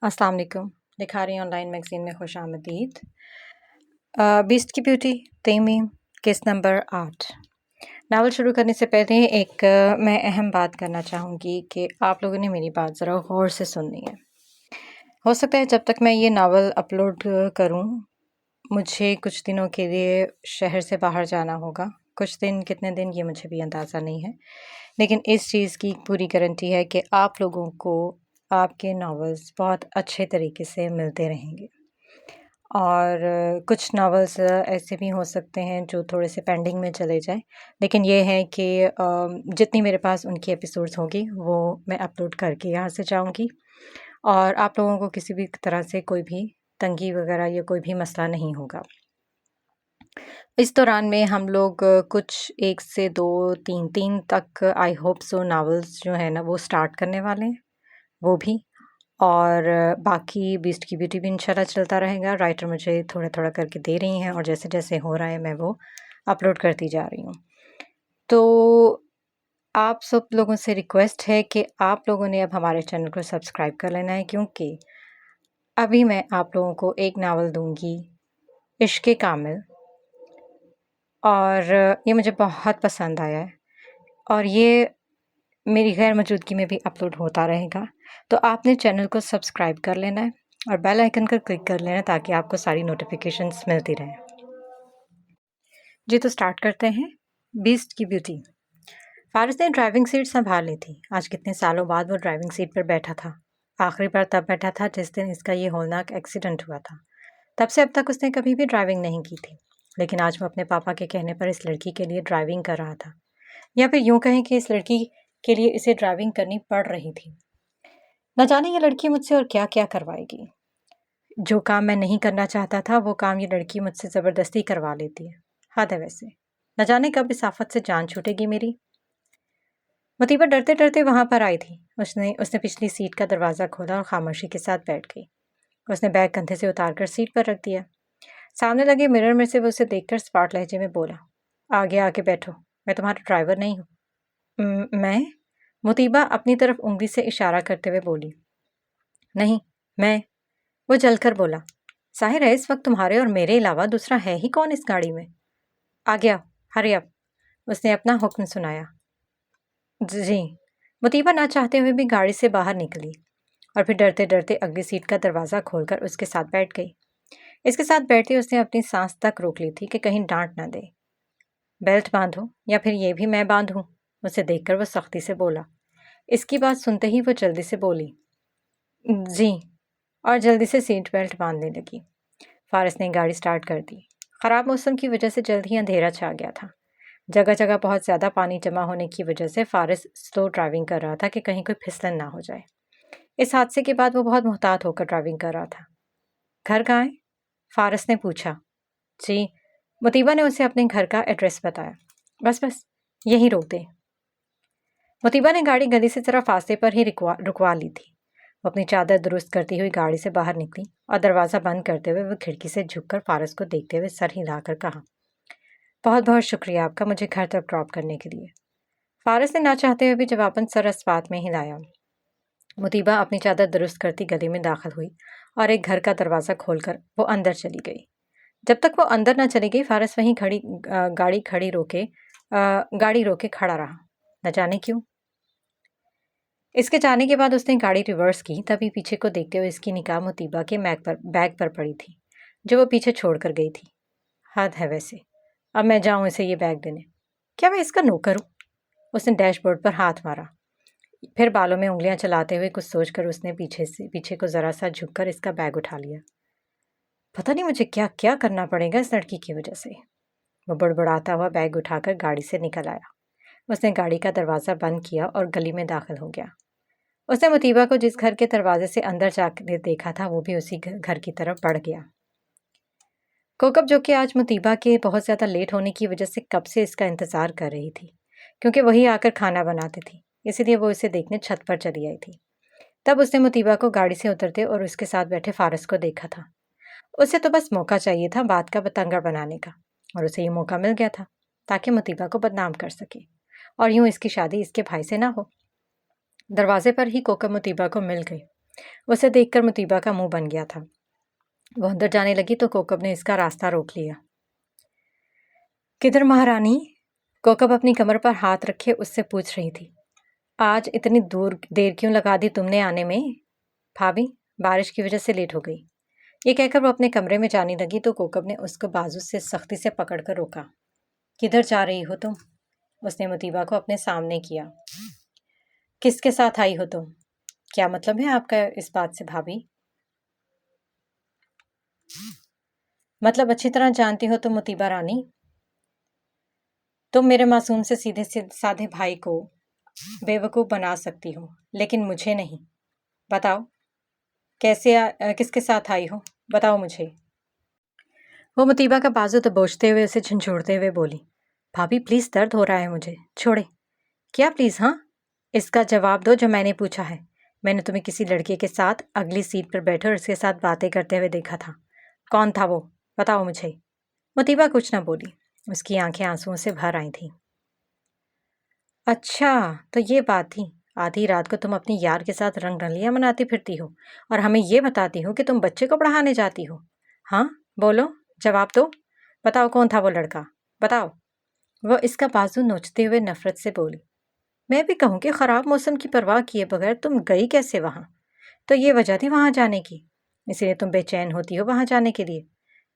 अस्सलाम वालेकुम। Likhari online magazine में खुश आमदीद। बीस्ट की ब्यूटी तेमी केस नंबर 8। नावल शुरू करने से पहले मैं अहम बात करना चाहूँगी कि आप लोगों ने मेरी बात ज़रा गौर से सुननी है। हो सकता है जब तक मैं ये नावल अपलोड करूँ मुझे कुछ दिनों के लिए शहर से बाहर जाना होगा। कुछ दिन कितने दिन ये मुझे भी अंदाज़ा नहीं है, लेकिन इस चीज़ की पूरी गारंटी है कि आप लोगों को आपके नावल्स बहुत अच्छे तरीके से मिलते रहेंगे। और कुछ नावल्स ऐसे भी हो सकते हैं जो थोड़े से पेंडिंग में चले जाएँ, लेकिन ये है कि जितनी मेरे पास उनकी एपिसोड्स होंगी वो मैं अपलोड करके यहाँ से जाऊँगी और आप लोगों को किसी भी तरह से कोई भी तंगी वगैरह या कोई भी मसला नहीं होगा। इस दौरान में हम लोग कुछ 1 से 2, 3 तक आई होप सो नावल्स जो है ना वो स्टार्ट करने वाले हैं, वो भी। और बाकी बीस्ट की ब्यूटी भी इंशाल्लाह चलता रहेगा। राइटर मुझे थोड़ा-थोड़ा करके दे रही हैं और जैसे-जैसे हो रहा है मैं वो अपलोड करती जा रही हूँ। तो आप सब लोगों से रिक्वेस्ट है कि आप लोगों ने अब हमारे चैनल को सब्सक्राइब कर लेना है, क्योंकि अभी मैं आप लोगों को एक नावल दूँगी, इश्क़ कामिल, और ये मुझे बहुत पसंद आया है और ये मेरी गैर मौजूदगी में भी अपलोड होता रहेगा। तो आपने चैनल को सब्सक्राइब कर लेना है और बेल आइकन को क्लिक कर लेना है ताकि आपको सारी नोटिफिकेशंस मिलती रहें। जी, तो स्टार्ट करते हैं। बीस्ट की ब्यूटी। फारिस ने ड्राइविंग सीट संभाल ली थी। आज कितने सालों बाद वो ड्राइविंग सीट पर बैठा था। आखिरी बार तब बैठा था जिस दिन इसका ये होलनाक एक्सीडेंट हुआ था। तब से अब तक उसने कभी भी ड्राइविंग नहीं की थी, लेकिन आज वो अपने पापा के कहने पर इस लड़की के लिए ड्राइविंग कर रहा था, या फिर यूँ कहें कि इस लड़की के लिए इसे ड्राइविंग करनी पड़ रही थी। न जाने ये लड़की मुझसे और क्या क्या करवाएगी। जो काम मैं नहीं करना चाहता था वो काम ये लड़की मुझसे ज़बरदस्ती करवा लेती है। हद है वैसे। न जाने कब इस आफत से जान छूटेगी मेरी। मुतीबा डरते डरते वहाँ पर आई थी। उसने पिछली सीट का दरवाज़ा खोला और खामोशी के साथ बैठ गई। उसने बैग कंधे से उतारकर सीट पर रख दिया। सामने लगे मिरर में से वो उसे देखकर स्पार्ट लहजे में बोला, आगे आके बैठो, मैं तुम्हारा ड्राइवर नहीं हूँ। मैं? मुतीबा अपनी तरफ उंगली से इशारा करते हुए बोली। नहीं, मैं। वो जलकर बोला, जाहिर है इस वक्त तुम्हारे और मेरे अलावा दूसरा है ही कौन इस गाड़ी में। आ गया, हरी अप। उसने अपना हुक्म सुनाया। जी। मुतीबा ना चाहते हुए भी गाड़ी से बाहर निकली और फिर डरते डरते अगली सीट का दरवाज़ा खोलकर उसके साथ बैठ गई। इसके साथ बैठते उसने अपनी सांस तक रोक ली थी कि कहीं डांट ना दे। बेल्ट बांधो या फिर ये भी मैं बांधूं? उसे देखकर वो सख्ती से बोला। इसकी बात सुनते ही वो जल्दी से बोली, जी, और जल्दी से सीट बेल्ट बांधने लगी। फारिस ने गाड़ी स्टार्ट कर दी। ख़राब मौसम की वजह से जल्द ही अंधेरा छा गया था। जगह जगह बहुत ज़्यादा पानी जमा होने की वजह से फारिस स्लो ड्राइविंग कर रहा था कि कहीं कोई फिसलन ना हो जाए। इस हादसे के बाद वो बहुत मुहतात होकर ड्राइविंग कर रहा था। घर कहाँ है? फारिस ने पूछा। जी। मुतीबा ने उसे अपने घर का एड्रेस बताया। बस यहीं रोक दे। मुतीबा ने गाड़ी गली से जरा फासले पर ही रुकवा ली थी। वो अपनी चादर दुरुस्त करती हुई गाड़ी से बाहर निकली और दरवाज़ा बंद करते हुए वो खिड़की से झुककर फारिस को देखते हुए सर हिलाकर कहा, बहुत बहुत शुक्रिया आपका मुझे घर तक ड्रॉप करने के लिए। फारिस ने ना चाहते हुए भी जवाबन सर अस्पात में हिलाया। मुतीबा अपनी चादर दुरुस्त करती गली में दाखिल हुई और एक घर का दरवाज़ा खोलकर वो अंदर चली गई। जब तक वो अंदर न चली गई फारिस वहीं गाड़ी रोके खड़ा रहा, न जाने क्यों। इसके जाने के बाद उसने गाड़ी रिवर्स की, तभी पीछे को देखते हुए इसकी निगाह मुतीबा के बैग पर पड़ी थी जो वो पीछे छोड़ कर गई थी। हद है वैसे, अब मैं जाऊं इसे ये बैग देने? क्या मैं इसका नौकर हूँ? उसने डैशबोर्ड पर हाथ मारा, फिर बालों में उंगलियां चलाते हुए कुछ सोचकर उसने पीछे को जरा सा झुककर इसका बैग उठा लिया। पता नहीं मुझे क्या क्या करना पड़ेगा इस लड़की की वजह से। वो बड़बड़ाता हुआ बैग उठाकर गाड़ी से निकल आया। उसने गाड़ी का दरवाज़ा बंद किया और गली में दाखिल हो गया। उसने मुतीबा को जिस घर के दरवाजे से अंदर जाकर देखा था वो भी उसी घर की तरफ बढ़ गया। कोकब, जो कि आज मुतीबा के बहुत ज़्यादा लेट होने की वजह से कब से इसका इंतज़ार कर रही थी, क्योंकि वही आकर खाना बनाती थी, इसीलिए वो इसे देखने छत पर चली आई थी। तब उसने मुतीबा को गाड़ी से उतरते और उसके साथ बैठे फारिस को देखा था। उसे तो बस मौका चाहिए था बात का बतंगड़ बनाने का, और उसे ये मौका मिल गया था ताकि मुतीबा को बदनाम कर सके और यूं इसकी शादी इसके भाई से ना हो। दरवाजे पर ही कोकब मुतीबा को मिल गई उसे देखकर मुतीबा का मुंह बन गया था। वो अंदर जाने लगी तो कोकब ने इसका रास्ता रोक लिया। किधर महारानी? कोकब अपनी कमर पर हाथ रखे उससे पूछ रही थी। आज इतनी देर क्यों लगा दी तुमने आने में? भाभी, बारिश की वजह से लेट हो गई। ये कहकर वो अपने कमरे में जाने लगी तो कोकब ने उसको बाजू से सख्ती से पकड़कर रोका। किधर जा रही हो तुम? उसने मुतीबा को अपने सामने किया। किसके साथ आई हो तुम? क्या मतलब है आपका इस बात से भाभी? मतलब अच्छी तरह जानती हो तुम मुतीबा रानी। तुम मेरे मासूम से सीधे साधे भाई को बेवकूफ़ बना सकती हो, लेकिन मुझे नहीं। बताओ किसके साथ आई हो? बताओ मुझे। वो मुतीबा का बाजू दबोचते हुए उसे झंझोड़ते हुए बोली। भाभी प्लीज़, दर्द हो रहा है मुझे, छोड़े। क्या प्लीज़? हाँ, इसका जवाब दो जो मैंने पूछा है। मैंने तुम्हें किसी लड़के के साथ अगली सीट पर बैठे और उसके साथ बातें करते हुए देखा था। कौन था वो? बताओ मुझे। मुतीबा कुछ न बोली। उसकी आंखें आंसुओं से भर आई थीं। अच्छा, तो ये बात थी। आधी रात को तुम अपनी यार के साथ रंगरलियां मनाती फिरती हो और हमें ये बताती हो कि तुम बच्चे को पढ़ाने जाती हो। हाँ, बोलो, जवाब दो। बताओ कौन था वो लड़का, बताओ। वह इसका बाजू नोचते हुए नफरत से बोली। मैं भी कहूँ कि ख़राब मौसम की परवाह किए बगैर तुम गई कैसे वहाँ? तो ये वजह थी वहाँ जाने की, इसलिए तुम बेचैन होती हो वहाँ जाने के लिए।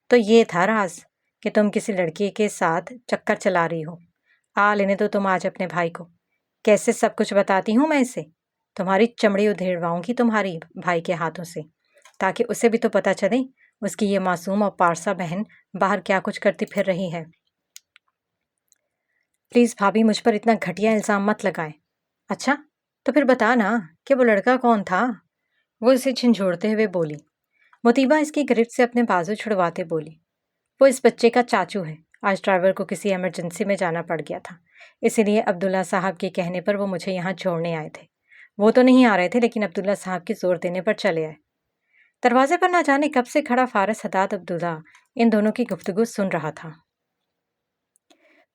तो ये था राज कि तुम किसी लड़के के साथ चक्कर चला रही हो। आ लेने दो तुम आज अपने भाई को। कैसे सब कुछ बताती हूँ मैं इसे। तुम्हारी चमड़ी उधेड़वाऊंगी तुम्हारी भाई के हाथों से, ताकि उसे भी तो पता चले उसकी ये मासूम और पारसा बहन बाहर क्या कुछ करती फिर रही है। प्लीज़ भाभी, मुझ पर इतना घटिया इल्ज़ाम मत लगाए। अच्छा, तो फिर बता ना कि वो लड़का कौन था? वो इसे झंझोड़ते हुए बोली। मुतीबा इसकी गिरफ्त से अपने बाजू छुड़वाते बोली। वो इस बच्चे का चाचू है। आज ड्राइवर को किसी इमरजेंसी में जाना पड़ गया था, इसीलिए अब्दुल्ला साहब के कहने पर वो मुझे यहाँ छोड़ने आए थे। वो तो नहीं आ रहे थे, लेकिन अब्दुल्ला साहब के जोर देने पर चले आए। दरवाजे पर ना जाने कब से खड़ा फारस हदाद अब्दुल्ला इन दोनों की गुफ्तगू सुन रहा था।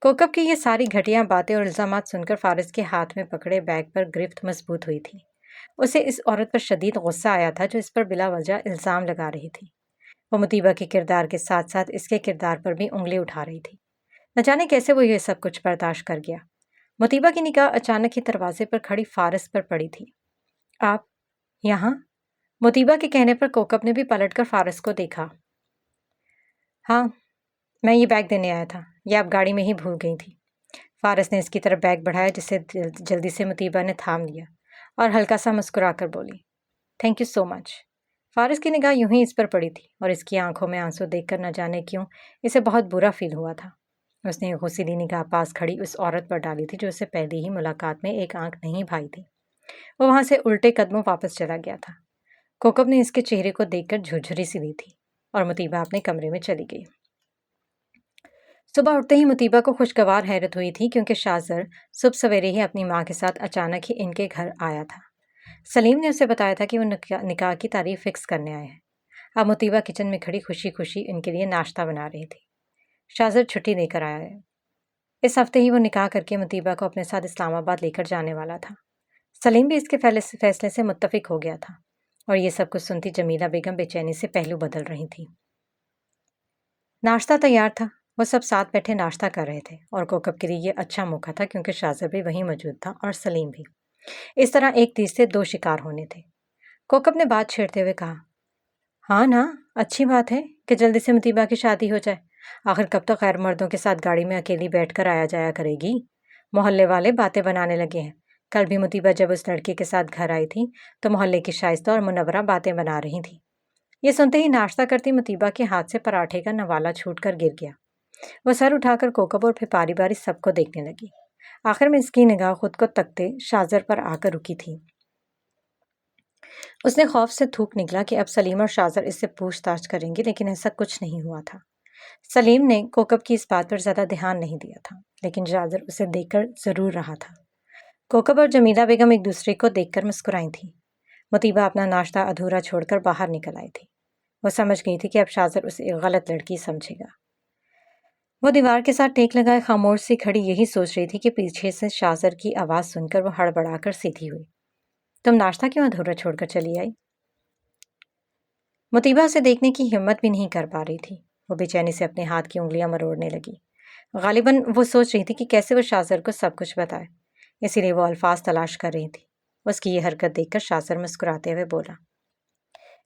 कोकब की ये सारी घटिया बातें और इल्ज़ामात सुनकर फारिस के हाथ में पकड़े बैग पर गिरफ्त मजबूत हुई थी। उसे इस औरत पर शदीद गुस्सा आया था जो इस पर बिला वजह इल्ज़ाम लगा रही थी। वो मुतीबा के किरदार के साथ साथ इसके किरदार पर भी उंगली उठा रही थी। न जाने कैसे वो ये सब कुछ बर्दाश्त कर गया। मुतीबा की निगाह अचानक ही दरवाजे पर खड़ी फारिस पर पड़ी थी। आप यहाँ? मुतीबा के कहने पर कोकब ने भी पलटकर फारिस को देखा। हाँ, मैं ये बैग देने आया था, ये आप गाड़ी में ही भूल गई थी। फारिस ने इसकी तरफ बैग बढ़ाया, जिसे जल्दी से मुतीबा ने थाम लिया और हल्का सा मुस्कुराकर बोली, thank you so much. Faris की निगाह यूं ही इस पर पड़ी थी और इसकी आंखों में आंसू देखकर न जाने क्यों इसे बहुत बुरा फील हुआ था। उसने गुस्सीली निगाह पास खड़ी उस औरत पर डाली थी जो उसे पहली ही मुलाकात में एक आंख नहीं भाई थी। वो वहां से उल्टे कदमों वापस चला गया था। कोकब ने इसके चेहरे को देखकर झुरझुरी सी दी थी और मुतीबा अपने कमरे में चली गई। सुबह उठते ही मुतीबा को खुशगवार हैरत हुई थी, क्योंकि शाहजर सुबह सवेरे ही अपनी माँ के साथ अचानक ही इनके घर आया था। सलीम ने उसे बताया था कि वो निकाह की तारीख फिक्स करने आए हैं। अब मुतीबा किचन में खड़ी खुशी खुशी इनके लिए नाश्ता बना रही थी। शाहजर छुट्टी लेकर आया है। इस हफ्ते ही वो निकाह करके मुतीबा को अपने साथ इस्लामाबाद लेकर जाने वाला था। सलीम भी इसके फैसले से मुत्तफिक हो गया था और ये सब कुछ सुनती जमीला बेगम बेचैनी से पहलू बदल रही थी। नाश्ता तैयार था। वो सब साथ बैठे नाश्ता कर रहे थे और कोकब के लिए ये अच्छा मौका था, क्योंकि शाहजर भी वहीं मौजूद था और सलीम भी। इस तरह एक तीर से दो शिकार होने थे। कोकब ने बात छेड़ते हुए कहा, हाँ ना, अच्छी बात है कि जल्दी से मुतीबा की शादी हो जाए। आखिर कब तक गैर मर्दों के साथ गाड़ी में अकेली बैठकर आया जाया करेगी। मोहल्ले वाले बातें बनाने लगे हैं। कल भी मुतीबा जब उस लड़के के साथ घर आई थी तो मोहल्ले की शाइस्ता और मुनव्वरा बातें बना रही थी। ये सुनते ही नाश्ता करती मुतीबा के हाथ से पराठे का नवाला छूटकर गिर गया। वह सर उठाकर कोकब और फिर बारी बारी सबको देखने लगी। आखिर में इसकी निगाह खुद को तकते शाहजर पर आकर रुकी थी। उसने खौफ से थूक निकला कि अब सलीम और शाहजर इससे पूछताछ करेंगे, लेकिन ऐसा कुछ नहीं हुआ था। सलीम ने कोकब की इस बात पर ज़्यादा ध्यान नहीं दिया था, लेकिन शाहजर उसे देखकर ज़रूर रहा था। कोकब और जमीला बेगम एक दूसरे को देखकर मुस्कुराई थी। मुतीबा अपना नाश्ता अधूरा छोड़कर बाहर निकल आई थी। वह समझ गई थी कि अब शाहजर उसे एक गलत लड़की समझेगा। वो दीवार के साथ टेक लगाए खामोश सी खड़ी यही सोच रही थी कि पीछे से शाहजर की आवाज़ सुनकर वो हड़बड़ाकर सीधी हुई। तुम नाश्ता क्यों अधूरा छोड़कर चली आई? मुतीबा उसे देखने की हिम्मत भी नहीं कर पा रही थी। वो बेचैनी से अपने हाथ की उंगलियां मरोड़ने लगी। गालिबन वो सोच रही थी कि कैसे वो शाजर को सब कुछ बताए, इसीलिए वो अल्फाज तलाश कर रही थी। उसकी ये हरकत देखकर शाजर मुस्कुराते हुए बोला,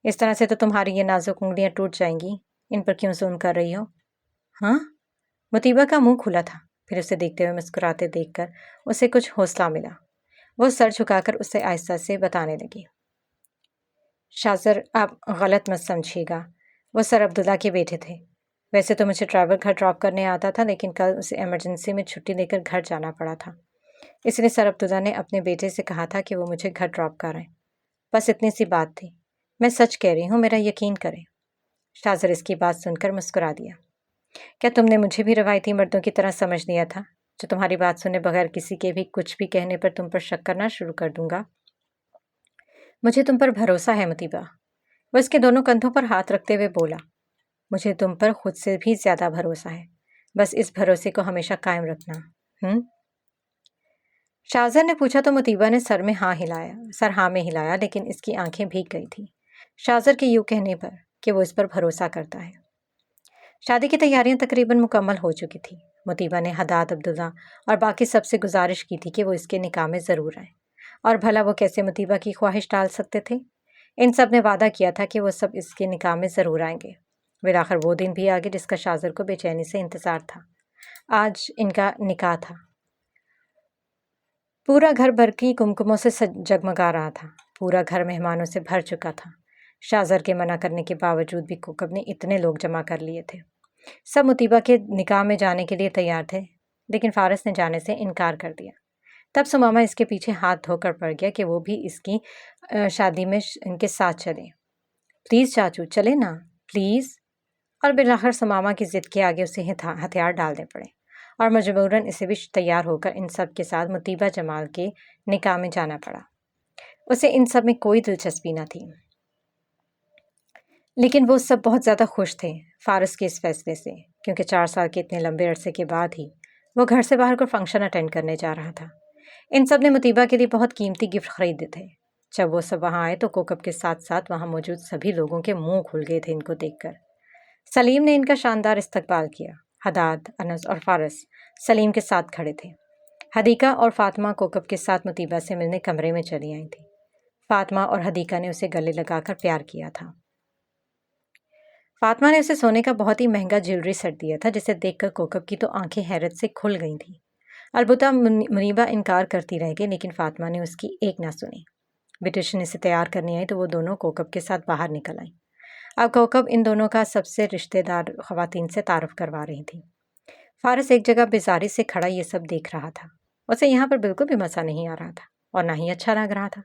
इस तरह से तो तुम्हारी ये नाजुक उंगलियां टूट जाएंगी, इन पर क्यों ज़ूम कर रही हो? हाँ? मुतीबा का मुंह खुला था। फिर उसे देखते हुए मुस्कुराते देखकर उसे कुछ हौसला मिला। वो सर झुकाकर उसे आहिस्ता से बताने लगी, शाजर आप गलत मत समझिएगा, वो सर अब्दुल्ला के बेटे थे। वैसे तो मुझे ड्राइवर घर ड्रॉप करने आता था, लेकिन कल उसे इमरजेंसी में छुट्टी लेकर घर जाना पड़ा था। इसलिए सर अब्दुल्ला ने अपने बेटे से कहा था कि वो मुझे घर ड्रॉप करें। बस इतनी सी बात थी। मैं सच कह रही हूँ, मेरा यकीन करें। शाजर इसकी बात सुनकर मुस्कुरा दिया। क्या तुमने मुझे भी रवायती मर्दों की तरह समझ लिया था, जो तुम्हारी बात सुने बगैर किसी के भी कुछ भी कहने पर तुम पर शक करना शुरू कर दूंगा? मुझे तुम पर भरोसा है मुतीबा। वो इसके दोनों कंधों पर हाथ रखते हुए बोला, मुझे तुम पर खुद से भी ज्यादा भरोसा है। बस इस भरोसे को हमेशा कायम रखना। शाहजर ने पूछा तो मुतीबा ने सर हाँ में हिलाया, लेकिन इसकी आंखें भीग गई थी शाहजर के यूं कहने पर कि वो इस पर भरोसा करता है। शादी की तैयारियां तकरीबन मुकम्मल हो चुकी थी। मुतीबा ने हदाद अब्दुल्ला और बाकी सबसे गुजारिश की थी कि वो इसके निकाह में ज़रूर आए, और भला वो कैसे मुतीबा की ख्वाहिश टाल सकते थे। इन सब ने वादा किया था कि वो सब इसके निकाह में ज़रूर आएंगे। फिर आखिर वो दिन भी आ गया जिसका शाहजर को बेचैनी से इंतज़ार था। आज इनका निकाह था। पूरा घर भर की कुमकुमों से जगमगा रहा था। पूरा घर मेहमानों से भर चुका था। शाहजर के मना करने के बावजूद भी कोकब ने इतने लोग जमा कर लिए थे। सब मुतीबा के निकाह में जाने के लिए तैयार थे, लेकिन फारस ने जाने से इनकार कर दिया। तब सुमामा इसके पीछे हाथ धोकर पड़ गया कि वो भी इसकी शादी में इनके साथ चले। प्लीज़ चाचू चले ना, प्लीज़। और बिलाखिर सुमामा की जिद के आगे उसे हथियार डालने पड़े, और मजबूरन इसे भी तैयार होकर इन सब के साथ मुतीबा जमाल के निकाह में जाना पड़ा। उसे इन सब में कोई दिलचस्पी न थी, लेकिन वो सब बहुत ज़्यादा खुश थे फारस के इस फैसले से, क्योंकि 4 साल के इतने लंबे अरसे के बाद ही वो घर से बाहर कोई फंक्शन अटेंड करने जा रहा था। इन सब ने मुतीबा के लिए बहुत कीमती गिफ्ट खरीदे थे। जब वो सब वहाँ आए तो कोकब के साथ साथ वहाँ मौजूद सभी लोगों के मुंह खुल गए थे इनको देखकर। सलीम ने इनका शानदार इस्तकबाल किया। हदाद, अनस और फारस सलीम के साथ खड़े थे। हदीका और फातिमा कोकब के साथ मुतीबा से मिलने कमरे में चली आई थी। फातिमा और हदीका ने उसे गले लगाकर प्यार किया था। फातिमा ने उसे सोने का बहुत ही महंगा ज्वेलरी सेट दिया था, जिसे देखकर कोकब की तो आंखें हैरत से खुल गई थीं। अलबत्ता मुनीबा इनकार करती रह गई, लेकिन फातिमा ने उसकी एक ना सुनी। ब्यूटिशियन इसे तैयार करने आई तो वो दोनों कोकब के साथ बाहर निकल आई। अब कोकब इन दोनों का सबसे रिश्तेदार खवातीन से तारुफ करवा रही थी। फारस एक जगह बेजारी से खड़ा ये सब देख रहा था। उसे यहाँ पर बिल्कुल भी मज़ा नहीं आ रहा था, और ना ही अच्छा लग रहा था।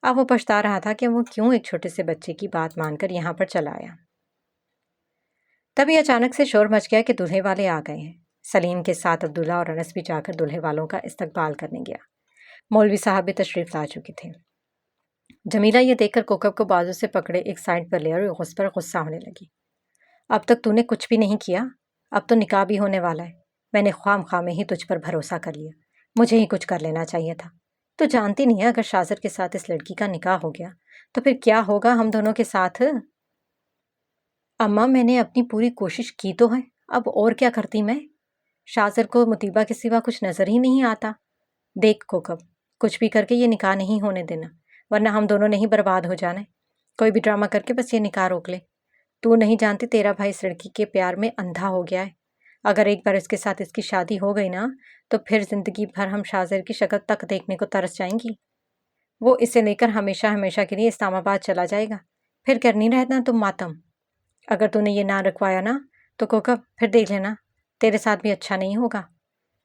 अब वो पछता रहा था कि वो क्यों एक छोटे से बच्चे की बात मानकर यहाँ पर चला आया। तभी अचानक से शोर मच गया कि दूल्हे वाले आ गए हैं। सलीम के साथ अब्दुल्ला और अनस भी जाकर दूल्हे वालों का इस्तकबाल करने गया। मौलवी साहब भी तशरीफ ला चुके थे। जमीला ये देखकर कोकब को बाजू से पकड़े एक साइड पर ले और उस पर गुस्सा होने लगी। अब तक तूने कुछ भी नहीं किया, अब तो निकाह भी होने वाला है। मैंने ख्वाम में ही तुझ पर भरोसा कर लिया। मुझे ही कुछ कर लेना चाहिए था। तो जानती नहीं है, अगर शाजर के साथ इस लड़की का निकाह हो गया तो फिर क्या होगा हम दोनों के साथ? अम्मा, मैंने अपनी पूरी कोशिश की तो है, अब और क्या करती मैं? शाजर को मुतीबा के सिवा कुछ नजर ही नहीं आता। देख कोकब, कुछ भी करके ये निकाह नहीं होने देना, वरना हम दोनों नहीं बर्बाद हो जाना है। कोई भी ड्रामा करके बस ये निकाह रोक ले। तू नहीं जानती, तेरा भाई इस लड़की के प्यार में अंधा हो गया है। अगर एक बार इसके साथ इसकी शादी हो गई ना, तो फिर जिंदगी भर हम शाजर की शक्ल तक देखने को तरस जाएंगी। वो इसे लेकर हमेशा हमेशा के लिए इस्लामाबाद चला जाएगा। फिर करनी रहना तुम मातम। अगर तूने ये ना रखवाया ना, तो कोकब फिर देख लेना, तेरे साथ भी अच्छा नहीं होगा।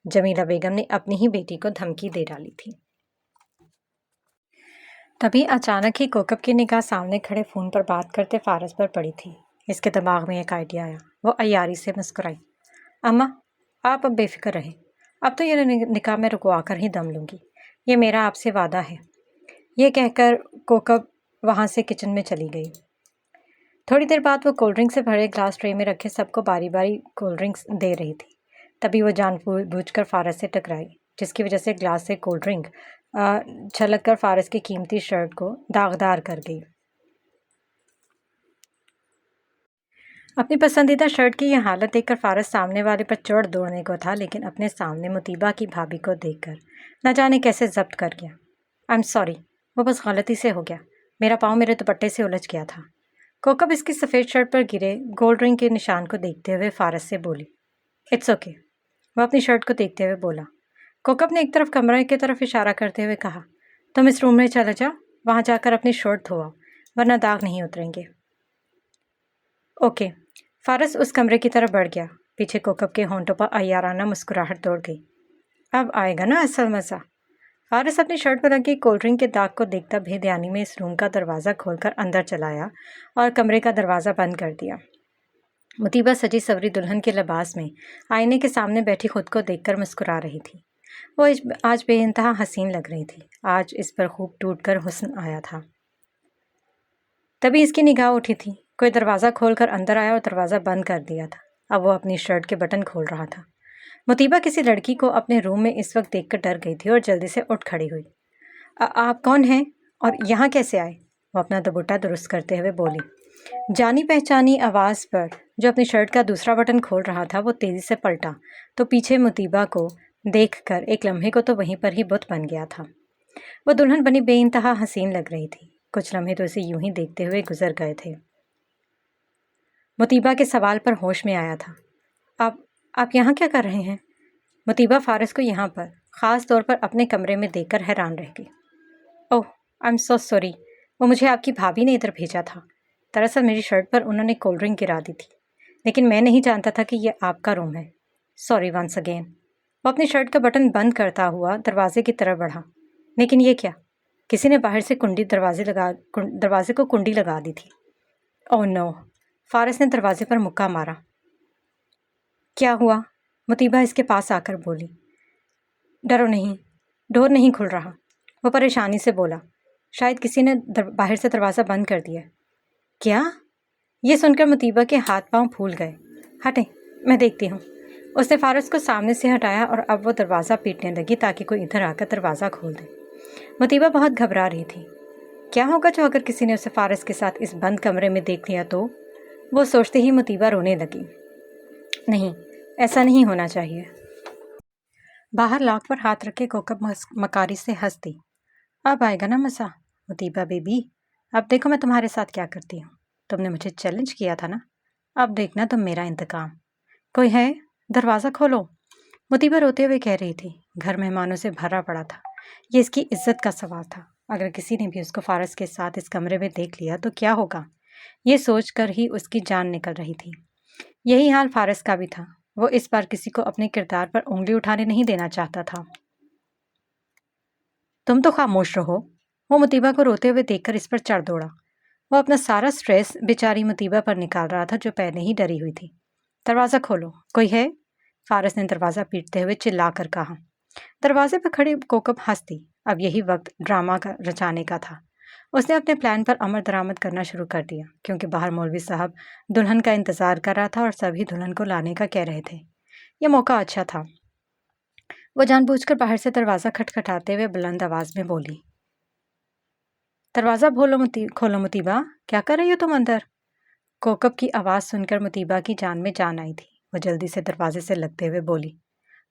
जमीला बेगम ने अपनी ही बेटी को धमकी दे डाली थी। तभी अचानक ही कोकब की निगाह सामने खड़े फ़ोन पर बात करते फारस पर पड़ी थी। इसके दिमाग में एक आइडिया आया। वो अयारी से मुस्कुराई। अम्मा, आप अब बेफिक्र रहे। अब तो ये निकाह में रुकवा कर ही दम लूँगी। ये मेरा आपसे वादा है। ये कहकर कोकब वहाँ से किचन में चली गई। थोड़ी देर बाद वो कोल्ड ड्रिंक से भरे ग्लास ट्रे में रखे सबको बारी बारी कोल्ड ड्रिंक्स दे रही थी। तभी वो जानबूझकर फारस से टकराई, जिसकी वजह से ग्लास से कोल्ड ड्रिंक छलक कर फारस की कीमती शर्ट को दागदार कर गई। اپنی پسندیدہ شرٹ کی یہ حالت دیکھ کر فارس سامنے والے پر چڑھ دوڑنے کو تھا، لیکن اپنے سامنے مطیبہ کی بھابھی کو دیکھ کر نہ جانے کیسے ضبط کر گیا۔ آئی ایم سوری، وہ بس غلطی سے ہو گیا، میرا پاؤں میرے دوپٹے سے الجھ گیا تھا۔ کوکب اس کی سفید شرٹ پر گرے گولڈ رنگ کے نشان کو دیکھتے ہوئے فارس سے بولی۔ اٹس اوکے، وہ اپنی شرٹ کو دیکھتے ہوئے بولا۔ کوکب نے ایک طرف کمرے کی طرف اشارہ کرتے ہوئے کہا، تم اس روم میں چلے جاؤ، وہاں جا کر اپنی شرٹ دھو آؤ، ورنہ داغ نہیں اتریں گے۔ اوکے۔ فارس اس کمرے کی طرف بڑھ گیا۔ پیچھے کوکب کے ہونٹوں پر عیارانہ مسکراہٹ دوڑ گئی۔ اب آئے گا نا اصل مزہ۔ فارس اپنی شرٹ پر لگی کولڈ ڈرنک کے داغ کو دیکھتا بے دھیانی میں اس روم کا دروازہ کھول کر اندر چلایا اور کمرے کا دروازہ بند کر دیا۔ مطیبہ سجی سوری دلہن کے لباس میں آئینے کے سامنے بیٹھی خود کو دیکھ کر مسکرا رہی تھی۔ وہ آج بے انتہا حسین لگ رہی تھی۔ آج اس پر خوب ٹوٹ کر حسن آیا تھا۔ تبھی اس کی نگاہ اٹھی تھی۔ کوئی دروازہ کھول کر اندر آیا اور دروازہ بند کر دیا تھا۔ اب وہ اپنی شرٹ کے بٹن کھول رہا تھا۔ مطیبہ کسی لڑکی کو اپنے روم میں اس وقت دیکھ کر ڈر گئی تھی اور جلدی سے اٹھ کھڑی ہوئی۔ آپ کون ہیں اور یہاں کیسے آئے؟ وہ اپنا دوپٹہ درست کرتے ہوئے بولی۔ جانی پہچانی آواز پر جو اپنی شرٹ کا دوسرا بٹن کھول رہا تھا وہ تیزی سے پلٹا تو پیچھے مطیبہ کو دیکھ کر ایک لمحے کو تو وہیں پر ہی بت بن گیا تھا۔ وہ دلہن بنی بے انتہا حسین لگ رہی تھی۔ کچھ لمحے تو اسے یوں ہی دیکھتے ہوئے گزر گئے تھے۔ مطیبہ کے سوال پر ہوش میں آیا تھا۔ آپ یہاں کیا کر رہے ہیں؟ مطیبہ فارس کو یہاں پر خاص طور پر اپنے کمرے میں دیکھ کر حیران رہ گئی۔ اوہ آئی ایم سو سوری، وہ مجھے آپ کی بھابھی نے ادھر بھیجا تھا۔ دراصل میری شرٹ پر انہوں نے کولڈ ڈرنک گرا دی تھی، لیکن میں نہیں جانتا تھا کہ یہ آپ کا روم ہے۔ Sorry once again. وہ اپنی شرٹ کا بٹن بند کرتا ہوا دروازے کی طرف بڑھا۔ لیکن یہ کیا؟ کسی نے باہر سے دروازے کو کنڈی لگا دی تھی۔ اوہ نو! فارس نے دروازے پر مکہ مارا۔ کیا ہوا؟ مطیبہ اس کے پاس آ کر بولی۔ ڈرو نہیں، ڈور نہیں کھل رہا، وہ پریشانی سے بولا۔ شاید کسی نے باہر سے دروازہ بند کر دیا۔ کیا؟ یہ سن کر مطیبہ کے ہاتھ پاؤں پھول گئے۔ ہٹیں، میں دیکھتی ہوں۔ اس نے فارس کو سامنے سے ہٹایا اور اب وہ دروازہ پیٹنے لگی تاکہ کوئی ادھر آ کر دروازہ کھول دے۔ مطیبہ بہت گھبرا رہی تھی۔ کیا ہوگا جو اگر کسی نے اسے فارس کے ساتھ اس بند کمرے میں دیکھ لیا تو؟ وہ سوچتے ہی مطیبہ رونے لگی۔ نہیں، ایسا نہیں ہونا چاہیے۔ باہر لاک پر ہاتھ رکھے کوکب مکاری سے ہنس دی۔ اب آئے گا نا مزہ مطیبہ بیبی، اب دیکھو میں تمہارے ساتھ کیا کرتی ہوں۔ تم نے مجھے چیلنج کیا تھا نا، اب دیکھنا تم میرا انتقام۔ کوئی ہے؟ دروازہ کھولو، مطیبہ روتے ہوئے کہہ رہی تھی۔ گھر مہمانوں سے بھرا پڑا تھا، یہ اس کی عزت کا سوال تھا۔ اگر کسی نے بھی اس کو فارس کے ساتھ اس کمرے میں دیکھ لیا تو کیا ہوگا؟ یہ سوچ کر ہی اس کی جان نکل رہی تھی۔ یہی حال فارس کا بھی تھا۔ وہ اس بار کسی کو اپنے کردار پر انگلی اٹھانے نہیں دینا چاہتا تھا۔ تم تو خاموش رہو۔ وہ مطیبہ کو روتے ہوئے دیکھ کر اس پر چڑھ دوڑا۔ وہ اپنا سارا سٹریس بیچاری مطیبہ پر نکال رہا تھا جو پہلے ہی ڈری ہوئی تھی۔ دروازہ کھولو، کوئی ہے؟ فارس نے دروازہ پیٹتے ہوئے چلا کر کہا۔ دروازے پر کھڑی کوکب ہنس دی۔ اب یہی وقت ڈرامہ رچانے کا تھا۔ اس نے اپنے پلان پر عمل درآمد کرنا شروع کر دیا، کیونکہ باہر مولوی صاحب دلہن کا انتظار کر رہا تھا اور سبھی دلہن کو لانے کا کہہ رہے تھے۔ یہ موقع اچھا تھا۔ وہ جان بوجھ کر باہر سے دروازہ کھٹکھٹاتے ہوئے بلند آواز میں بولی۔ دروازہ کھولو مطیبہ، کیا کر رہی ہو تم اندر؟ کوکب کی آواز سن کر مطیبہ کی جان میں جان آئی تھی۔ وہ جلدی سے دروازے سے لگتے ہوئے بولی۔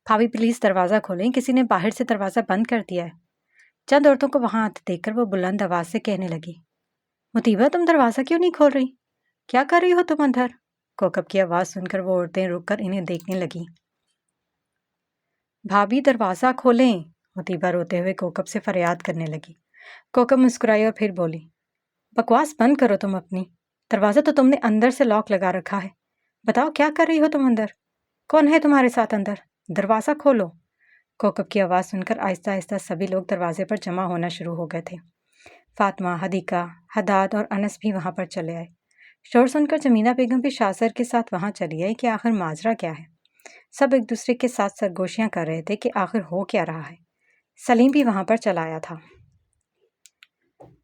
بھابھی پلیز دروازہ کھولیں، کسی نے باہر سے دروازہ بند کر دیا ہے۔ چند عورتوں کو وہاں آتے دیکھ کر وہ بلند آواز سے کہنے لگی۔ مطیبہ تم دروازہ کیوں نہیں کھول رہی؟ کیا کر رہی ہو تم اندر؟ کوکب کی آواز سن کر وہ عورتیں رک کر انہیں دیکھنے لگیں۔ بھابھی دروازہ کھولیں، مطیبہ روتے ہوئے کوکب سے فریاد کرنے لگی۔ کوکب مسکرائی اور پھر بولی۔ بکواس بند کرو تم اپنی، دروازہ تو تم نے اندر سے لاک لگا رکھا ہے۔ بتاؤ کیا کر رہی ہو تم اندر؟ کون ہے تمہارے ساتھ اندر؟ دروازہ کھولو۔ کوکب کی آواز سن کر آہستہ آہستہ سبھی لوگ دروازے پر جمع ہونا شروع ہو گئے تھے۔ فاطمہ، حدیقہ، حداد اور انس بھی وہاں پر چلے آئے۔ شور سن کر جمینہ بیگم بھی شاہ کے ساتھ وہاں چلی آئی کہ آخر ماجرا کیا ہے۔ سب ایک دوسرے کے ساتھ سرگوشیاں کر رہے تھے کہ آخر ہو کیا رہا ہے۔ سلیم بھی وہاں پر چلا آیا تھا۔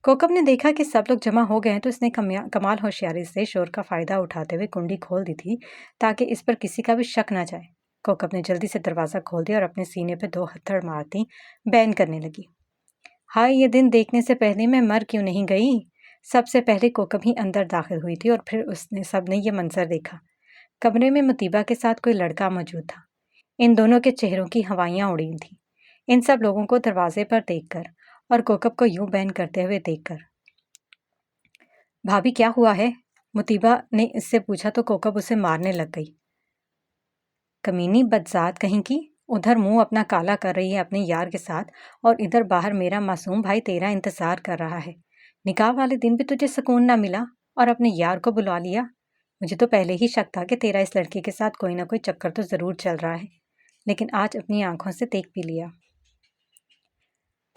کوکب نے دیکھا کہ سب لوگ جمع ہو گئے ہیں تو اس نے کمال ہوشیاری سے شور کا فائدہ اٹھاتے ہوئے کنڈی کھول دی تھی تاکہ اس پر کسی کا بھی شک نہ جائے۔ کوکب نے جلدی سے دروازہ کھول دیا اور اپنے سینے پہ 2 ہتھڑ مارتی بین کرنے لگی۔ ہائے، یہ دن دیکھنے سے پہلے میں مر کیوں نہیں گئی؟ سب سے پہلے کوکب ہی اندر داخل ہوئی تھی اور پھر سب نے یہ منظر دیکھا۔ کمرے میں مطیبہ کے ساتھ کوئی لڑکا موجود تھا۔ ان دونوں کے چہروں کی ہوائیاں اڑی تھیں، ان سب لوگوں کو دروازے پر دیکھ کر اور کوکب کو یوں بین کرتے ہوئے دیکھ کر۔ بھابھی کیا ہوا ہے؟ مطیبہ نے اس سے پوچھا تو کوکب اسے مارنے لگ گئی۔ کمینی بدذات کہیں کی، ادھر منہ اپنا کالا کر رہی ہے اپنے یار کے ساتھ اور ادھر باہر میرا معصوم بھائی تیرا انتظار کر رہا ہے۔ نکاح والے دن بھی تجھے سکون نہ ملا اور اپنے یار کو بلا لیا۔ مجھے تو پہلے ہی شک تھا کہ تیرا اس لڑکے کے ساتھ کوئی نہ کوئی چکر تو ضرور چل رہا ہے، لیکن آج اپنی آنکھوں سے دیکھ بھی لیا۔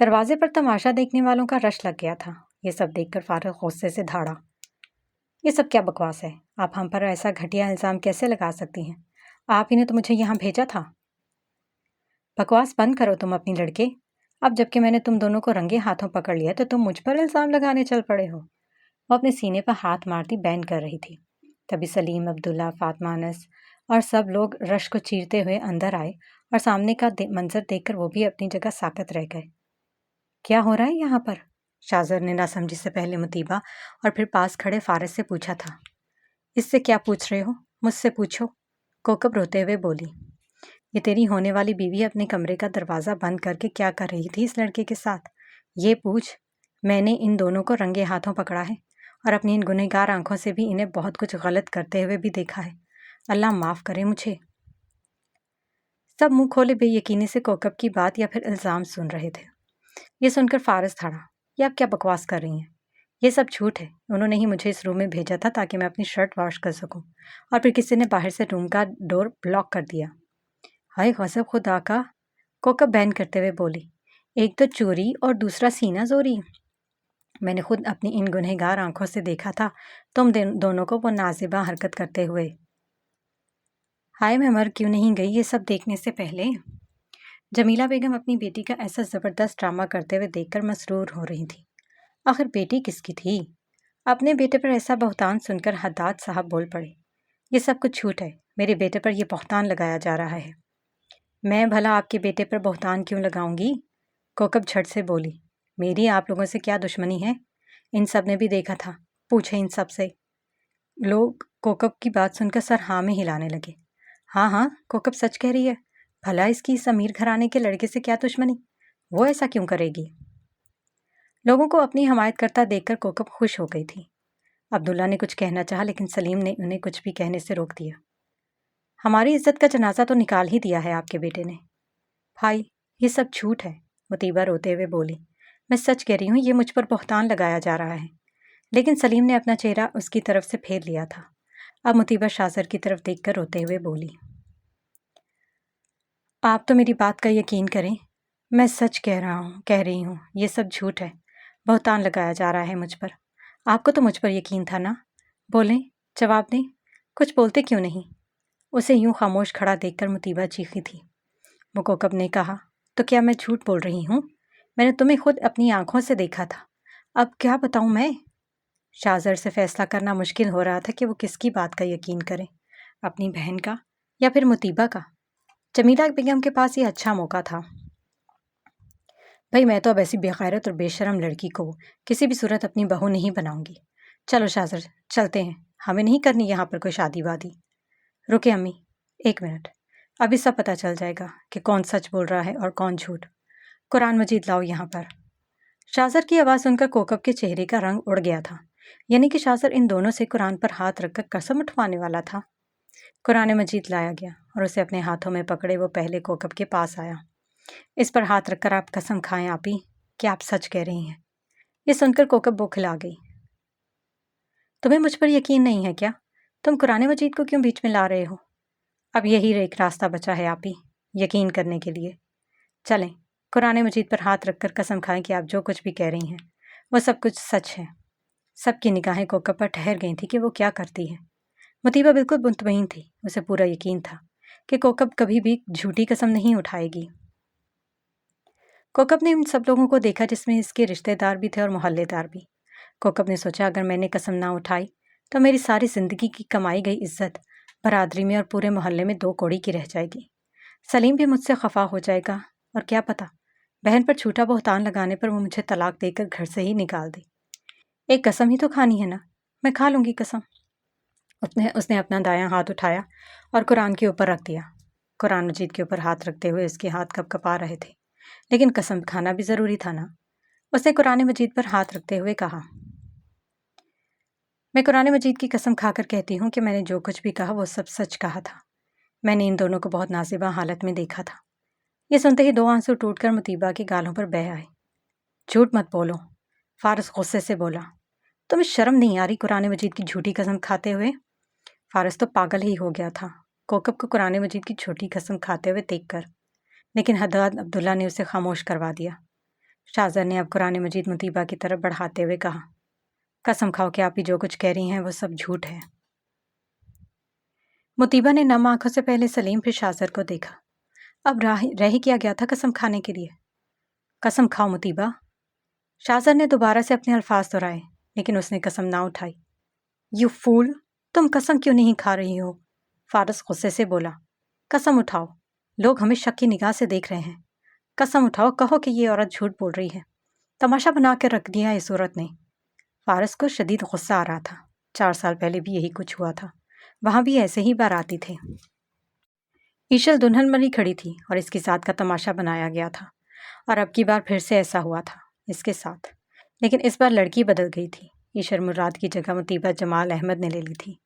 دروازے پر تماشا دیکھنے والوں کا رش لگ گیا تھا۔ یہ سب دیکھ کر فارغ غصے سے دھاڑا۔ یہ سب کیا بکواس ہے؟ آپ ہم پر ایسا گھٹیا الزام کیسے لگا سکتی ہیں؟ آپ ہی نے تو مجھے یہاں بھیجا تھا۔ بکواس بند کرو تم اپنی لڑکے۔ اب جب کہ میں نے تم دونوں کو رنگے ہاتھوں پکڑ لیا تو تم مجھ پر الزام لگانے چل پڑے ہو۔ وہ اپنے سینے پر ہاتھ مارتی بین کر رہی تھی۔ تبھی سلیم، عبداللہ، فاطمہ، انس اور سب لوگ رش کو چیرتے ہوئے اندر آئے اور سامنے کا منظر دیکھ کر وہ بھی اپنی جگہ ساکت رہ گئے۔ کیا ہو رہا ہے یہاں پر؟ شاہزر نے نہ سمجھی سے پہلے مطیبہ اور پھر پاس کھڑے فارس سے پوچھا تھا۔ اس سے کیا پوچھ رہے ہو؟ مجھ سے پوچھو، کوکب روتے ہوئے بولی۔ یہ تیری ہونے والی بیوی اپنے کمرے کا دروازہ بند کر کے کیا کر رہی تھی اس لڑکے کے ساتھ؟ یہ پوچھ۔ میں نے ان دونوں کو رنگے ہاتھوں پکڑا ہے اور اپنی ان گنہگار آنکھوں سے بھی انہیں بہت کچھ غلط کرتے ہوئے بھی دیکھا ہے۔ اللہ معاف کرے مجھے۔ سب منہ کھولے بے یقینی سے کوکب کی بات یا پھر الزام سن رہے تھے۔ یہ سن کر فارس تھڑا۔ یہ آپ کیا بکواس کر رہی ہیں؟ یہ سب جھوٹ ہے۔ انہوں نے ہی مجھے اس روم میں بھیجا تھا تاکہ میں اپنی شرٹ واش کر سکوں، اور پھر کسی نے باہر سے روم کا ڈور بلاک کر دیا۔ ہائے غضب خدا کا! کوکب بین کرتے ہوئے بولی۔ ایک تو چوری اور دوسرا سینہ زوری۔ میں نے خود اپنی ان گنہگار آنکھوں سے دیکھا تھا تم دونوں کو وہ نازیبا حرکت کرتے ہوئے۔ ہائے میں مر کیوں نہیں گئی یہ سب دیکھنے سے پہلے۔ جمیلہ بیگم اپنی بیٹی کا ایسا زبردست ڈرامہ کرتے ہوئے دیکھ کر مسرور ہو رہی تھی۔ آخر بیٹی کس کی تھی؟ اپنے بیٹے پر ایسا بہتان سن کر حداد صاحب بول پڑے۔ یہ سب کچھ جھوٹ ہے، میرے بیٹے پر یہ بہتان لگایا جا رہا ہے۔ میں بھلا آپ کے بیٹے پر بہتان کیوں لگاؤں گی؟ کوکب جھٹ سے بولی۔ میری آپ لوگوں سے کیا دشمنی ہے؟ ان سب نے بھی دیکھا تھا، پوچھے ان سب سے۔ لوگ کوکب کی بات سن کر سر ہاں میں ہلانے لگے۔ ہاں ہاں، کوکب سچ کہہ رہی ہے۔ بھلا اس کی اس امیر گھرانے کے لڑکے سے کیا دشمنی؟ وہ ایسا کیوں کرے گی؟ لوگوں کو اپنی حمایت کرتا دیکھ کر کوکب خوش ہو گئی تھی۔ عبداللہ نے کچھ کہنا چاہا لیکن سلیم نے انہیں کچھ بھی کہنے سے روک دیا۔ ہماری عزت کا جنازہ تو نکال ہی دیا ہے آپ کے بیٹے نے۔ بھائی یہ سب جھوٹ ہے، مطیبہ روتے ہوئے بولی۔ میں سچ کہہ رہی ہوں، یہ مجھ پر بہتان لگایا جا رہا ہے۔ لیکن سلیم نے اپنا چہرہ اس کی طرف سے پھیر لیا تھا۔ اب مطیبہ شاہزر کی طرف دیکھ کر روتے ہوئے بولی۔ آپ تو میری بات کا یقین کریں، میں سچ کہہ رہی ہوں، یہ سب جھوٹ ہے، بہتان لگایا جا رہا ہے مجھ پر۔ آپ کو تو مجھ پر یقین تھا نا؟ بولیں، جواب دیں، کچھ بولتے کیوں نہیں؟ اسے یوں خاموش کھڑا دیکھ کر مطیبہ چیخی تھی۔ وہ کوکب نے کہا، تو کیا میں جھوٹ بول رہی ہوں؟ میں نے تمہیں خود اپنی آنکھوں سے دیکھا تھا، اب کیا بتاؤں میں؟ شاہزر سے فیصلہ کرنا مشکل ہو رہا تھا کہ وہ کس کی بات کا یقین کرے، اپنی بہن کا یا پھر مطیبہ کا۔ جمیلہ بیگم کے پاس یہ اچھا موقع تھا۔ بھئی میں تو اب ایسی بے غیرت اور بے شرم لڑکی کو کسی بھی صورت اپنی بہو نہیں بناؤں گی۔ چلو شاہزر چلتے ہیں، ہمیں نہیں کرنی یہاں پر کوئی شادی وادی۔ رکے امی، ایک منٹ، ابھی سب پتہ چل جائے گا کہ کون سچ بول رہا ہے اور کون جھوٹ۔ قرآن مجید لاؤ یہاں پر۔ شاہزر کی آواز سن کر کوکب کے چہرے کا رنگ اڑ گیا تھا، یعنی کہ شاہزر ان دونوں سے قرآن پر ہاتھ رکھ کر قسم اٹھوانے والا تھا۔ قرآن مجید لایا گیا اور اسے اپنے ہاتھوں میں پکڑے وہ پہلے کوکب کے پاس آیا۔ اس پر ہاتھ رکھ کر آپ قسم کھائیں آپی کہ آپ سچ کہہ رہی ہیں۔ یہ سن کر کوکب بوکھلا گئی۔ تمہیں مجھ پر یقین نہیں ہے کیا؟ تم قرآن مجید کو کیوں بیچ میں لا رہے ہو؟ اب یہی ایک راستہ بچا ہے آپی یقین کرنے کے لیے۔ چلیں، قرآن مجید پر ہاتھ رکھ کر قسم کھائیں کہ آپ جو کچھ بھی کہہ رہی ہیں وہ سب کچھ سچ ہے۔ سب کی نگاہیں کوکب پر ٹھہر گئی تھیں کہ وہ کیا کرتی ہے۔ مطیبہ بالکل مطمئن تھی، اسے پورا یقین تھا کہ کوکب کبھی بھی جھوٹی قسم نہیں اٹھائے گی۔ کوکب نے ان سب لوگوں کو دیکھا جس میں اس کے رشتہ دار بھی تھے اور محلے دار بھی۔ کوکب نے سوچا اگر میں نے قسم نہ اٹھائی تو میری ساری زندگی کی کمائی گئی عزت برادری میں اور پورے محلے میں دو کوڑی کی رہ جائے گی۔ سلیم بھی مجھ سے خفا ہو جائے گا اور کیا پتہ بہن پر جھوٹا بہتان لگانے پر وہ مجھے طلاق دے کر گھر سے ہی نکال دے۔ एक कसम ही तो खानी है ना, मैं खा लूँगी कसम। उसने अपना दायां हाथ उठाया और कुरान के ऊपर रख दिया। कुरान मजीद के ऊपर हाथ रखते हुए उसके हाथ कँपकँपा रहे थे, लेकिन कसम खाना भी ज़रूरी था ना। उसने कुरान मजीद पर हाथ रखते हुए कहा, मैं कुरान मजीद की कसम खाकर कहती हूँ कि मैंने जो कुछ भी कहा वो सब सच कहा था। मैंने इन दोनों को बहुत नाज़िबा हालत में देखा था। ये सुनते ही 2 आंसू टूटकर मुतीबा के गालों पर बह आए। झूठ मत बोलो, फारस गुस्से से बोला। तुम्हें शर्म नहीं आ रही कुरान मजीद की झूठी कसम खाते हुए? फारस तो पागल ही हो गया था कोकब को कुरान मजीद की झूठी कसम खाते हुए देखकर, लेकिन हदाद अब्दुल्ला ने उसे खामोश करवा दिया। शाहज़र ने अब कुरान मजीद मुतीबा की तरफ बढ़ाते हुए कहा, कसम खाओ कि आप ही जो कुछ कह रही हैं वो सब झूठ है। मुतीबा ने नम आंखों से पहले सलीम फिर शाहज़र को देखा। अब रह ही क्या गया था कसम खाने के लिए। कसम खाओ मुतीबा। शाहज़र ने दोबारा से अपने अल्फाज दोहराए, लेकिन उसने कसम ना उठाई। यू फूल, तुम कसम क्यों नहीं खा रही हो? फारस गुस्से से बोला। कसम उठाओ, लोग हमें शक की निगाह से देख रहे हैं। कसम उठाओ, कहो कि ये औरत झूठ बोल रही है। तमाशा बना कर रख दिया इस औरत ने। फारस को शदीद गुस्सा आ रहा था। 4 साल पहले भी यही कुछ हुआ था। वहाँ भी ऐसे ही बाराती थे। ईशल दुल्हन बनी खड़ी थी और इसके साथ का तमाशा बनाया गया था, और अब की बार फिर से ऐसा हुआ था इसके साथ। लेकिन इस बार लड़की बदल गई थी। ईशर मुराद की जगह मुतीबा जमाल अहमद ने ले ली थी।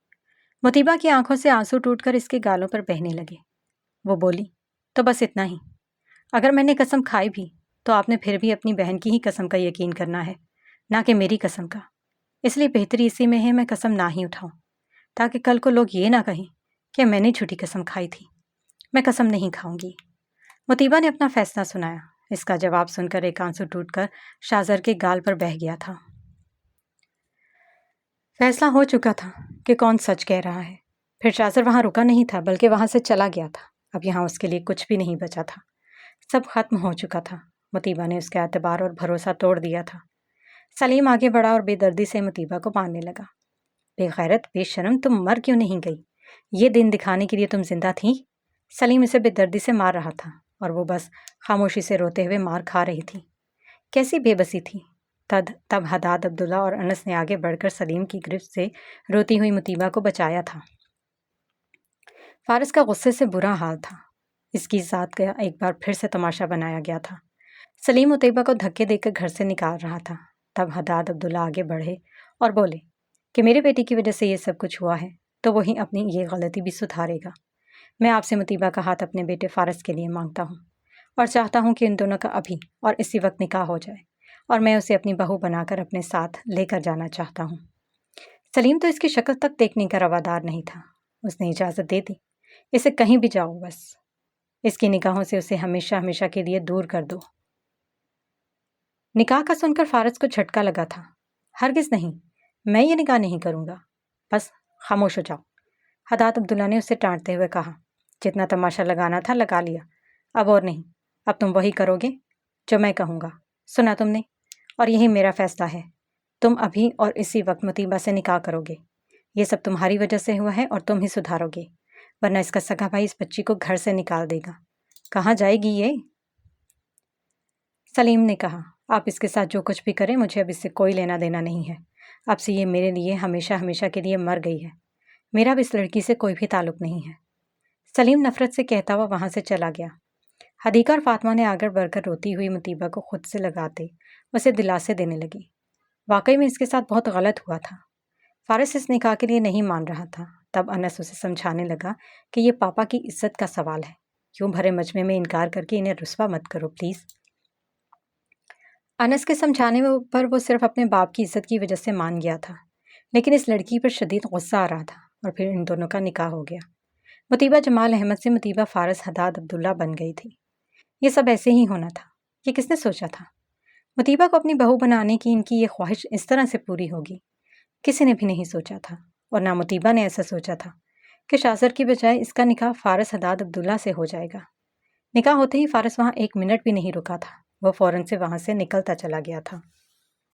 मुतीबा की आंखों से आंसू टूटकर इसके गालों पर बहने लगे। वो बोली, तो बस इतना ही? अगर मैंने कसम खाई भी तो आपने फिर भी अपनी बहन की ही कसम का यकीन करना है, ना कि मेरी कसम का। इसलिए बेहतरी इसी में है मैं कसम ना ही उठाऊं, ताकि कल को लोग ये ना कहें कि मैंने झूठी कसम खाई थी। मैं कसम नहीं खाऊंगी। मुतीबा ने अपना फैसला सुनाया। इसका जवाब सुनकर एक आंसू टूटकर शाहज़र के गाल पर बह गया था। फैसला हो चुका था कि कौन सच कह रहा है। फिर शाहज़र वहाँ रुका नहीं था, बल्कि वहाँ से चला गया था। अब यहाँ उसके लिए कुछ भी नहीं बचा था। सब खत्म हो चुका था। मुतीबा ने उसका एतबार और भरोसा तोड़ दिया था। सलीम आगे बढ़ा और बेदर्दी से मुतीबा को बांधने लगा। बेगैरत, बेशरम, तुम मर क्यों नहीं गई? ये दिन दिखाने के लिए तुम जिंदा थी? सलीम इसे बेदर्दी से मार रहा था और वो बस खामोशी से रोते हुए मार खा रही थी। कैसी बेबसी थी। तब हदाद अब्दुल्ला और अनस ने आगे बढ़कर सलीम की गिरफ्त से रोती हुई मुतीबा को बचाया था। फारस का गुस्से से बुरा हाल था। इसकी साथ का एक बार फिर से तमाशा बनाया गया था। सलीम मुतीबा को धक्के देकर घर से निकाल रहा था। तब हदाद अब्दुल्ला आगे बढ़े और बोले कि मेरे बेटी की वजह से ये सब कुछ हुआ है, तो वही अपनी ये गलती भी सुधारेगा। मैं आपसे मुतीबा का हाथ अपने बेटे फारस के लिए मांगता हूँ और चाहता हूँ कि इन दोनों का अभी और इसी वक्त निकाह हो जाए, और मैं उसे अपनी बहू बनाकर अपने साथ लेकर जाना चाहता हूँ। सलीम तो इसकी शक्ल तक देखने का रवादार नहीं था। उसने इजाज़त दे दी, इसे कहीं भी जाओ, बस इसकी निगाहों से उसे हमेशा हमेशा के लिए दूर कर दो। निकाह का सुनकर फारस को झटका लगा था। हरगिज़ नहीं, मैं ये निकाह नहीं करूँगा। बस खामोश हो जाओ। हदाद अब्दुल्ला ने उसे डांटते हुए कहा, जितना तमाशा लगाना था लगा लिया, अब और नहीं। अब तुम वही करोगे जो मैं कहूँगा। सुना तुमने, और यही मेरा फैसला है। तुम अभी और इसी वक्त मुतीबा से निकाह करोगे। ये सब तुम्हारी वजह से हुआ है और तुम ही सुधारोगे, वरना इसका सगा भाई इस बच्ची को घर से निकाल देगा। कहाँ जाएगी ये? सलीम ने कहा, आप इसके साथ जो कुछ भी करें, मुझे अब इससे कोई लेना देना नहीं है। अब से ये मेरे लिए हमेशा हमेशा के लिए मर गई है। मेरा अब इस लड़की से कोई भी ताल्लुक नहीं है। सलीम नफरत से कहता हुआ वहाँ से चला गया। हदीका और फातिमा ने आगे बढ़कर रोती हुई मुतीबा को खुद से लगाते उसे दिलासे देने लगी। वाकई में इसके साथ बहुत गलत हुआ था। फारिस इस निकाह के लिए नहीं मान रहा था। तब अनस उसे समझाने लगा कि ये पापा की इज्जत का सवाल है। क्यों भरे मजमे में इनकार करके इन्हें रुस्वा मत करो प्लीज़। अनस के समझाने पर वो सिर्फ अपने बाप की इज्जत की वजह से मान गया था, लेकिन इस लड़की पर शदीद गुस्सा आ रहा था और फिर इन दोनों का निकाह हो गया। मुतीबा जमाल अहमद से मुतीबा फारस हदाद अब्दुल्ला बन गई थी। ये सब ऐसे ही होना था। ये किसने सोचा था? मुतीबा को अपनी बहू बनाने की इनकी ये ख्वाहिश इस तरह से पूरी होगी, किसी ने भी नहीं सोचा था। और ना मुतीबा ने ऐसा सोचा था कि शाहज़र की बजाय इसका निकाह फारस हदाद अब्दुल्ला से हो जाएगा। निकाह होते ही फारस वहाँ 1 मिनट भी नहीं रुका था। वो फ़ौरन से वहाँ से निकलता चला गया था।